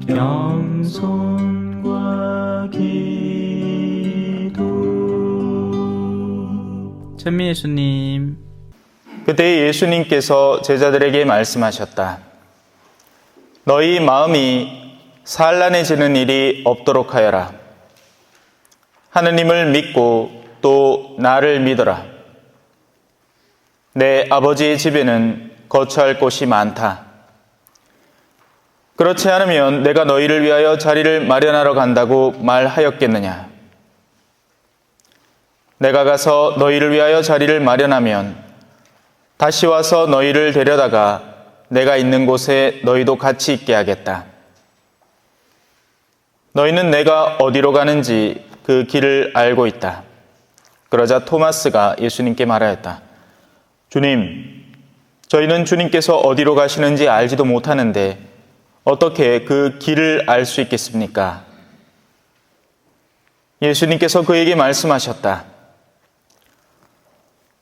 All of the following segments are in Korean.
겸손과 기도. 찬미 예수님. 그때 예수님께서 제자들에게 말씀하셨다. 너희 마음이 산란해지는 일이 없도록 하여라. 하느님을 믿고 또 나를 믿어라. 내 아버지의 집에는 거처할 곳이 많다. 그렇지 않으면 내가 너희를 위하여 자리를 마련하러 간다고 말하였겠느냐. 내가 가서 너희를 위하여 자리를 마련하면 다시 와서 너희를 데려다가 내가 있는 곳에 너희도 같이 있게 하겠다. 너희는 내가 어디로 가는지 그 길을 알고 있다. 그러자 토마스가 예수님께 말하였다. 주님, 저희는 주님께서 어디로 가시는지 알지도 못하는데 어떻게 그 길을 알 수 있겠습니까? 예수님께서 그에게 말씀하셨다.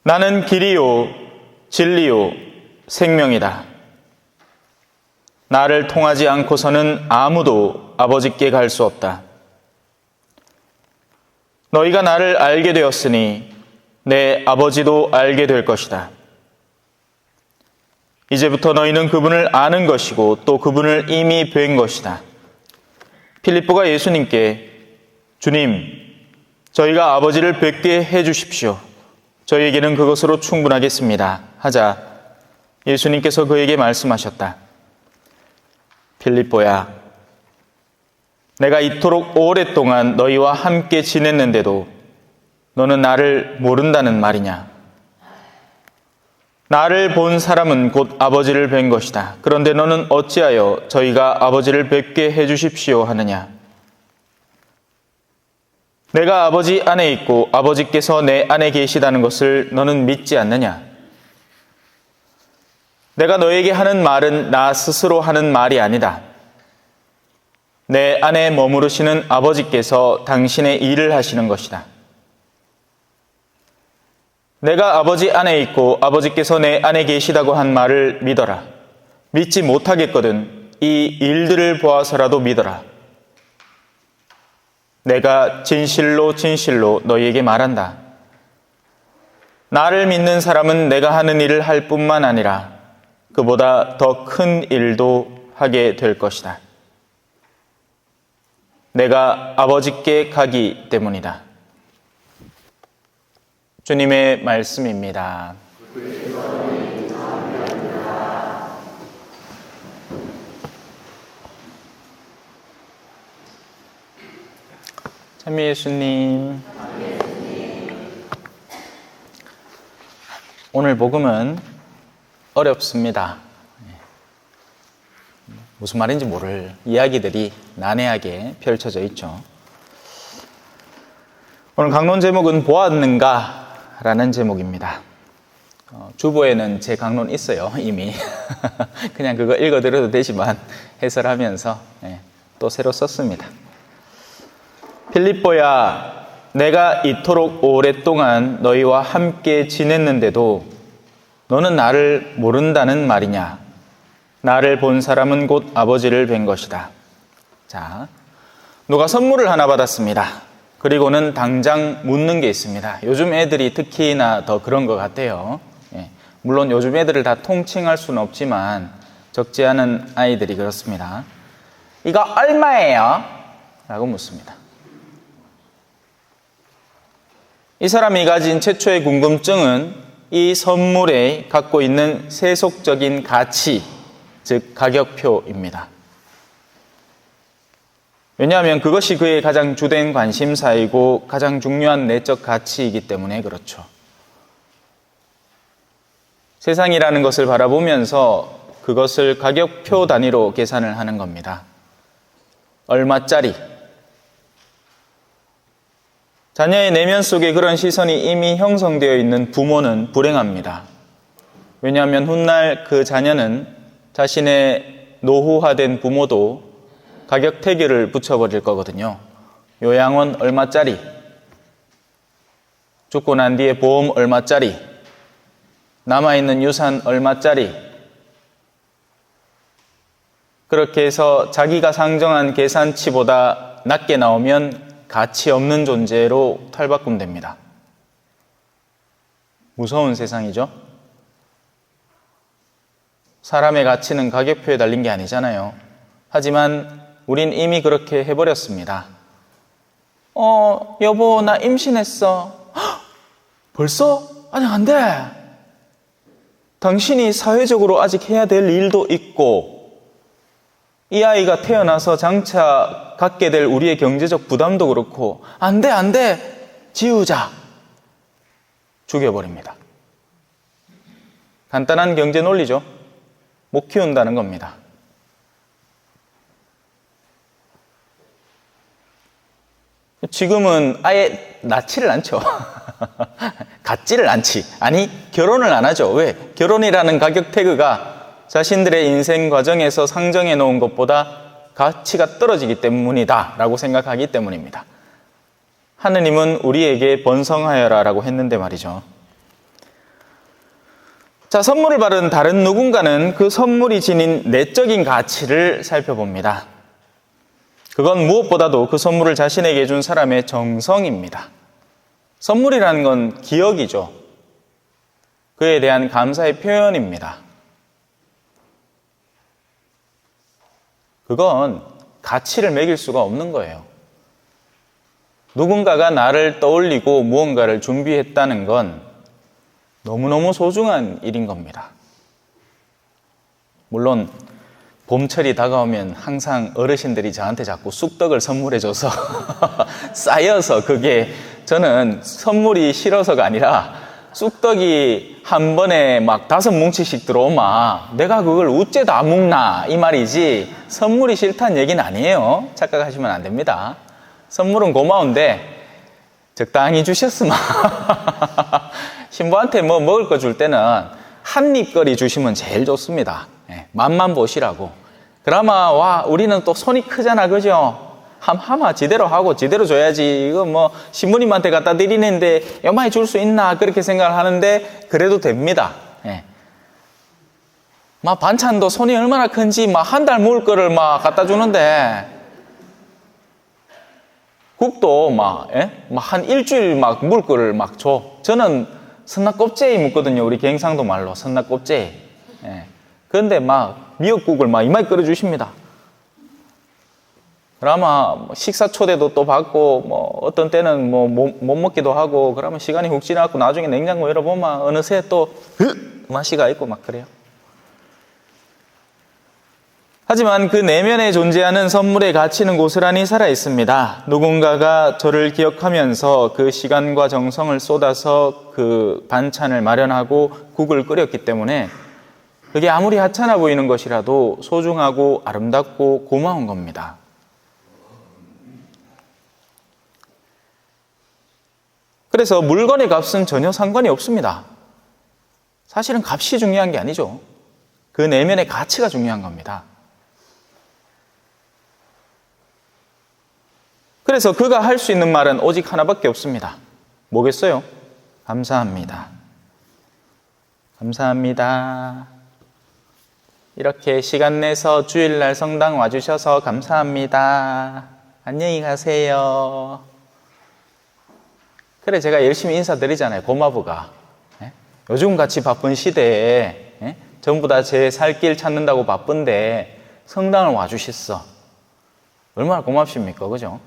나는 길이요, 진리요, 생명이다. 나를 통하지 않고서는 아무도 아버지께 갈 수 없다. 너희가 나를 알게 되었으니 내 아버지도 알게 될 것이다. 이제부터 너희는 그분을 아는 것이고 또 그분을 이미 뵌 것이다. 필립보가 예수님께 주님, 저희가 아버지를 뵙게 해 주십시오. 저희에게는 그것으로 충분하겠습니다. 하자 예수님께서 그에게 말씀하셨다. 필립보야, 내가 이토록 오랫동안 너희와 함께 지냈는데도 너는 나를 모른다는 말이냐? 나를 본 사람은 곧 아버지를 뵌 것이다. 그런데 너는 어찌하여 저희가 아버지를 뵙게 해 주십시오 하느냐? 내가 아버지 안에 있고 아버지께서 내 안에 계시다는 것을 너는 믿지 않느냐? 내가 너에게 하는 말은 나 스스로 하는 말이 아니다. 내 안에 머무르시는 아버지께서 당신의 일을 하시는 것이다. 내가 아버지 안에 있고 아버지께서 내 안에 계시다고 한 말을 믿어라. 믿지 못하겠거든 이 일들을 보아서라도 믿어라. 내가 진실로 진실로 너희에게 말한다. 나를 믿는 사람은 내가 하는 일을 할 뿐만 아니라 그보다 더 큰 일도 하게 될 것이다. 내가 아버지께 가기 때문이다. 주님의 말씀입니다. 찬미 예수님. 오늘 복음은 어렵습니다. 무슨 말인지 모를 이야기들이 난해하게 펼쳐져 있죠. 오늘 강론 제목은 보았는가? 라는 제목입니다. 주보에는 제 강론 있어요, 이미. 그냥 그거 읽어드려도 되지만 해설하면서 또 새로 썼습니다. 필립보야, 내가 이토록 오랫동안 너희와 함께 지냈는데도 너는 나를 모른다는 말이냐? 나를 본 사람은 곧 아버지를 뵌 것이다. 자, 누가 선물을 하나 받았습니다. 그리고는 당장 묻는 게 있습니다. 요즘 애들이 특히나 더 그런 것 같아요. 물론 요즘 애들을 다 통칭할 수는 없지만 적지 않은 아이들이 그렇습니다. 이거 얼마예요? 라고 묻습니다. 이 사람이 가진 최초의 궁금증은 이 선물에 갖고 있는 세속적인 가치, 즉 가격표입니다. 왜냐하면 그것이 그의 가장 주된 관심사이고 가장 중요한 내적 가치이기 때문에 그렇죠. 세상이라는 것을 바라보면서 그것을 가격표 단위로 계산을 하는 겁니다. 얼마짜리? 자녀의 내면 속에 그런 시선이 이미 형성되어 있는 부모는 불행합니다. 왜냐하면 훗날 그 자녀는 자신의 노후화된 부모도 가격 태그를 붙여버릴 거거든요. 요양원 얼마짜리? 죽고 난 뒤에 보험 얼마짜리? 남아있는 유산 얼마짜리? 그렇게 해서 자기가 상정한 계산치보다 낮게 나오면 가치 없는 존재로 탈바꿈됩니다. 무서운 세상이죠. 사람의 가치는 가격표에 달린 게 아니잖아요. 하지만 우린 이미 그렇게 해버렸습니다. 여보, 나 임신했어. 헉, 벌써? 아니, 안 돼. 당신이 사회적으로 아직 해야 될 일도 있고, 이 아이가 태어나서 장차 갖게 될 우리의 경제적 부담도 그렇고, 안 돼, 안 돼. 지우자. 죽여버립니다. 간단한 경제 논리죠. 못 키운다는 겁니다. 지금은 아예 낳지를 않죠. 갖지를 않지. 아니, 결혼을 안 하죠. 왜? 결혼이라는 가격 태그가 자신들의 인생 과정에서 상정해 놓은 것보다 가치가 떨어지기 때문이다 라고 생각하기 때문입니다. 하느님은 우리에게 번성하여라 라고 했는데 말이죠. 자, 선물을 받은 다른 누군가는 그 선물이 지닌 내적인 가치를 살펴봅니다. 그건 무엇보다도 그 선물을 자신에게 준 사람의 정성입니다. 선물이라는 건 기억이죠. 그에 대한 감사의 표현입니다. 그건 가치를 매길 수가 없는 거예요. 누군가가 나를 떠올리고 무언가를 준비했다는 건 너무너무 소중한 일인 겁니다. 물론 봄철이 다가오면 항상 어르신들이 저한테 자꾸 쑥떡을 선물해줘서 쌓여서 그게 저는 선물이 싫어서가 아니라 쑥떡이 한 번에 막 5뭉치씩 들어오면 내가 그걸 어째 다 먹나 이 말이지 선물이 싫다는 얘기는 아니에요. 착각하시면 안 됩니다. 선물은 고마운데 적당히 주셨으면 신부한테 뭐 먹을 거 줄 때는 한 입거리 주시면 제일 좋습니다. 맛만 보시라고. 그나마 와 우리는 또 손이 크잖아, 그죠? 하마 제대로 하고 제대로 줘야지. 이거 뭐 신부님한테 갖다 드리는데 요만히 줄 수 있나 그렇게 생각을 하는데 그래도 됩니다. 막 반찬도 손이 얼마나 큰지 막 한 달 먹을 거를 막 갖다 주는데 국도 막 한 일주일 막 먹을 거를 막 줘. 저는 선납곱제이 먹거든요. 우리 경상도 말로 선납곱제이. 그런데 막 미역국을 막 이마에 끓여 주십니다. 그러면 식사 초대도 또 받고 뭐 어떤 때는 뭐 못 먹기도 하고 그러면 시간이 훅 지나고 나중에 냉장고 열어보면 어느새 또 맛이가 있고 막 그래요. 하지만 그 내면에 존재하는 선물의 가치는 고스란히 살아있습니다. 누군가가 저를 기억하면서 그 시간과 정성을 쏟아서 그 반찬을 마련하고 국을 끓였기 때문에 그게 아무리 하찮아 보이는 것이라도 소중하고 아름답고 고마운 겁니다. 그래서 물건의 값은 전혀 상관이 없습니다. 사실은 값이 중요한 게 아니죠. 그 내면의 가치가 중요한 겁니다. 그래서 그가 할 수 있는 말은 오직 하나밖에 없습니다. 뭐겠어요? 감사합니다. 감사합니다. 이렇게 시간 내서 주일날 성당 와주셔서 감사합니다. 안녕히 가세요. 그래 제가 열심히 인사드리잖아요. 고마부가. 요즘같이 바쁜 시대에 전부 다 제 살 길 찾는다고 바쁜데 성당을 와주셨어. 얼마나 고맙습니까? 그죠?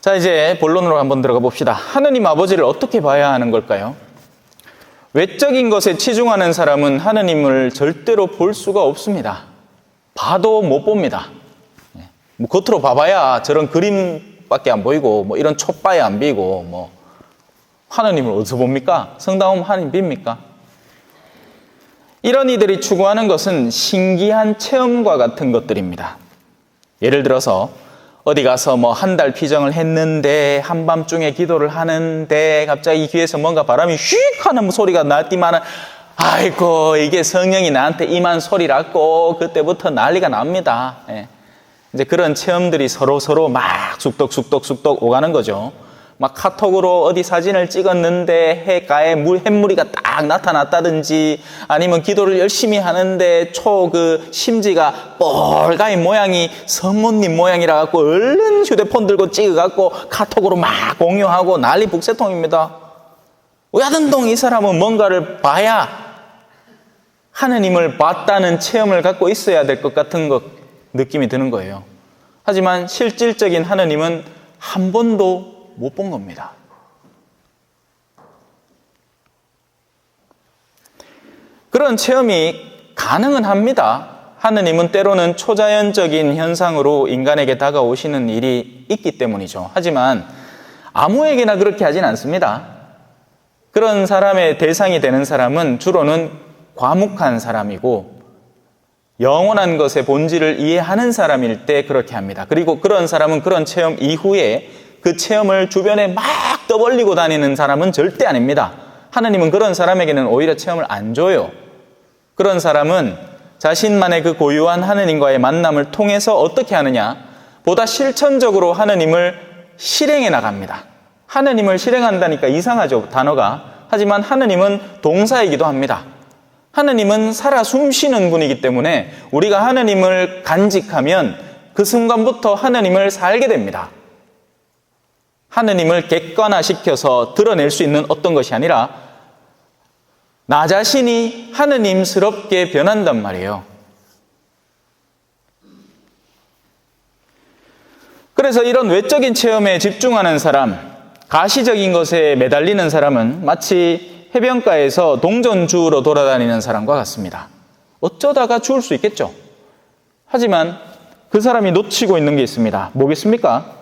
자, 이제 본론으로 한번 들어가 봅시다. 하느님 아버지를 어떻게 봐야 하는 걸까요? 외적인 것에 치중하는 사람은 하느님을 절대로 볼 수가 없습니다. 봐도 못 봅니다. 뭐 겉으로 봐봐야 저런 그림밖에 안 보이고 뭐 이런 촛바에 안 비고 뭐 하느님을 어디서 봅니까? 성당 오면 하느님 빕니까? 이런 이들이 추구하는 것은 신기한 체험과 같은 것들입니다. 예를 들어서 어디 가서 뭐 한 달 피정을 했는데 한밤중에 기도를 하는데 갑자기 귀에서 뭔가 바람이 휙 하는 소리가 났지만은 아이고 이게 성령이 나한테 임한 소리라고 그때부터 난리가 납니다. 이제 그런 체험들이 서로 막 쑥덕 오가는 거죠. 막 카톡으로 어디 사진을 찍었는데 해가에 햇무리가 딱 나타났다든지, 아니면 기도를 열심히 하는데 심지가 뻘가인 모양이 성모님 모양이라 갖고 얼른 휴대폰 들고 찍어갖고 카톡으로 막 공유하고 난리 북새통입니다. 야든동 이 사람은 뭔가를 봐야 하느님을 봤다는 체험을 갖고 있어야 될 것 같은 느낌이 드는 거예요. 하지만 실질적인 하느님은 한 번도 못 본 겁니다. 그런 체험이 가능은 합니다. 하느님은 때로는 초자연적인 현상으로 인간에게 다가오시는 일이 있기 때문이죠. 하지만 아무에게나 그렇게 하진 않습니다. 그런 사람의 대상이 되는 사람은 주로는 과묵한 사람이고 영원한 것의 본질을 이해하는 사람일 때 그렇게 합니다. 그리고 그런 사람은 그런 체험 이후에 그 체험을 주변에 막 떠벌리고 다니는 사람은 절대 아닙니다. 하느님은 그런 사람에게는 오히려 체험을 안 줘요. 그런 사람은 자신만의 그 고유한 하느님과의 만남을 통해서 어떻게 하느냐? 보다 실천적으로 하느님을 실행해 나갑니다. 하느님을 실행한다니까 이상하죠, 단어가. 하지만 하느님은 동사이기도 합니다. 하느님은 살아 숨쉬는 분이기 때문에 우리가 하느님을 간직하면 그 순간부터 하느님을 살게 됩니다. 하느님을 객관화시켜서 드러낼 수 있는 어떤 것이 아니라 나 자신이 하느님스럽게 변한단 말이에요. 그래서 이런 외적인 체험에 집중하는 사람, 가시적인 것에 매달리는 사람은 마치 해변가에서 동전 주우러 돌아다니는 사람과 같습니다. 어쩌다가 주울 수 있겠죠. 하지만 그 사람이 놓치고 있는 게 있습니다. 뭐겠습니까?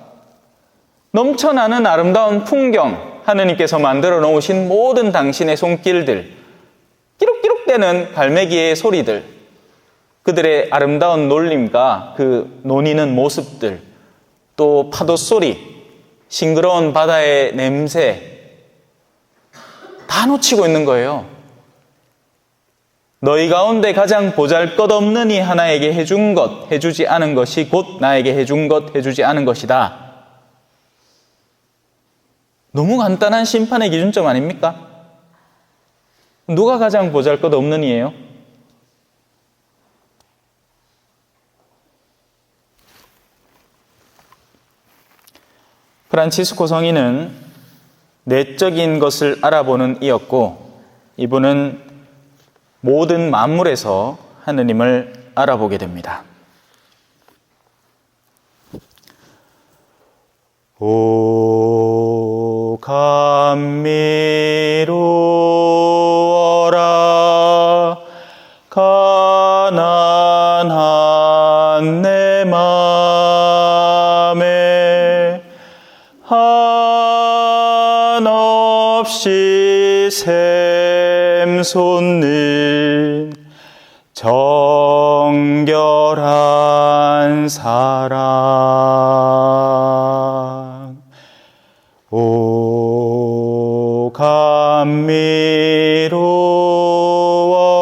넘쳐나는 아름다운 풍경, 하느님께서 만들어 놓으신 모든 당신의 손길들, 끼룩끼룩대는 갈매기의 소리들, 그들의 아름다운 놀림과 그 노니는 모습들, 또 파도 소리, 싱그러운 바다의 냄새, 다 놓치고 있는 거예요. 너희 가운데 가장 보잘것없는 이 하나에게 해준 것, 해주지 않은 것이 곧 나에게 해준 것, 해주지 않은 것이다. 너무 간단한 심판의 기준점 아닙니까? 누가 가장 보잘것없는 이에요? 프란치스코 성인은 내적인 것을 알아보는 이였고, 이분은 모든 만물에서 하느님을 알아보게 됩니다. 오 감미로워라 가난한 내 맘에 한없이 샘솟는 정결한 사랑. 오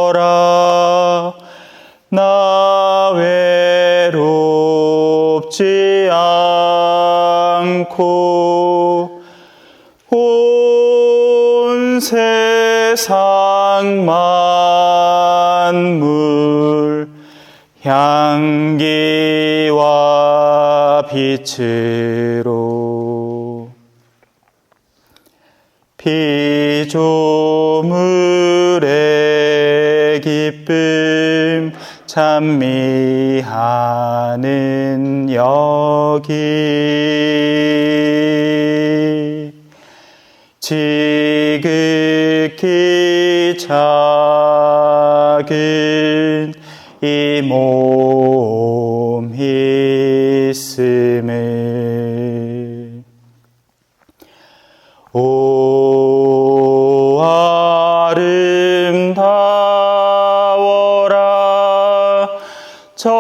감미로워라 나 외롭지 않고 온 세상 만물 향기와 빛으로 피조물의 기쁨 찬미하는 여기 지극히 작은 이 몸 있음을 오 아름다워라 저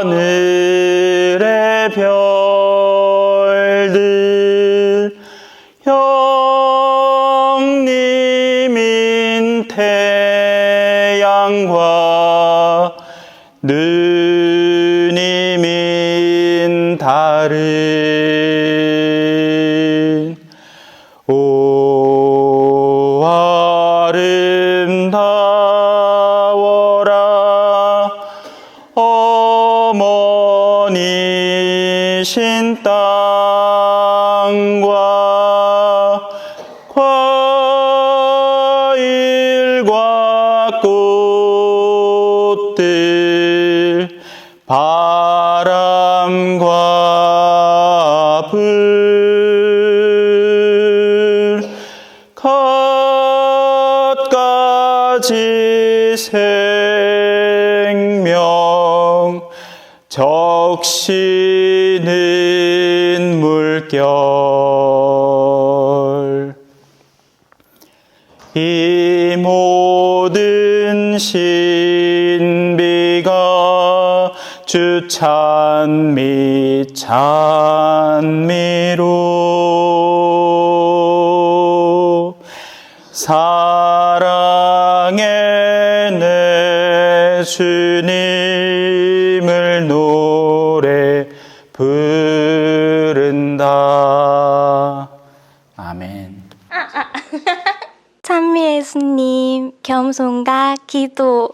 하늘의 별들 형님인 태양과 누님인 달을 꽃들 바람과 불 갖가지 생명 적시는 물결 이 모든 신비가 주 찬미 찬미로 사랑의 내 주님을 노래 부른다. 아멘. 찬미 예수님, 겸손과 기도.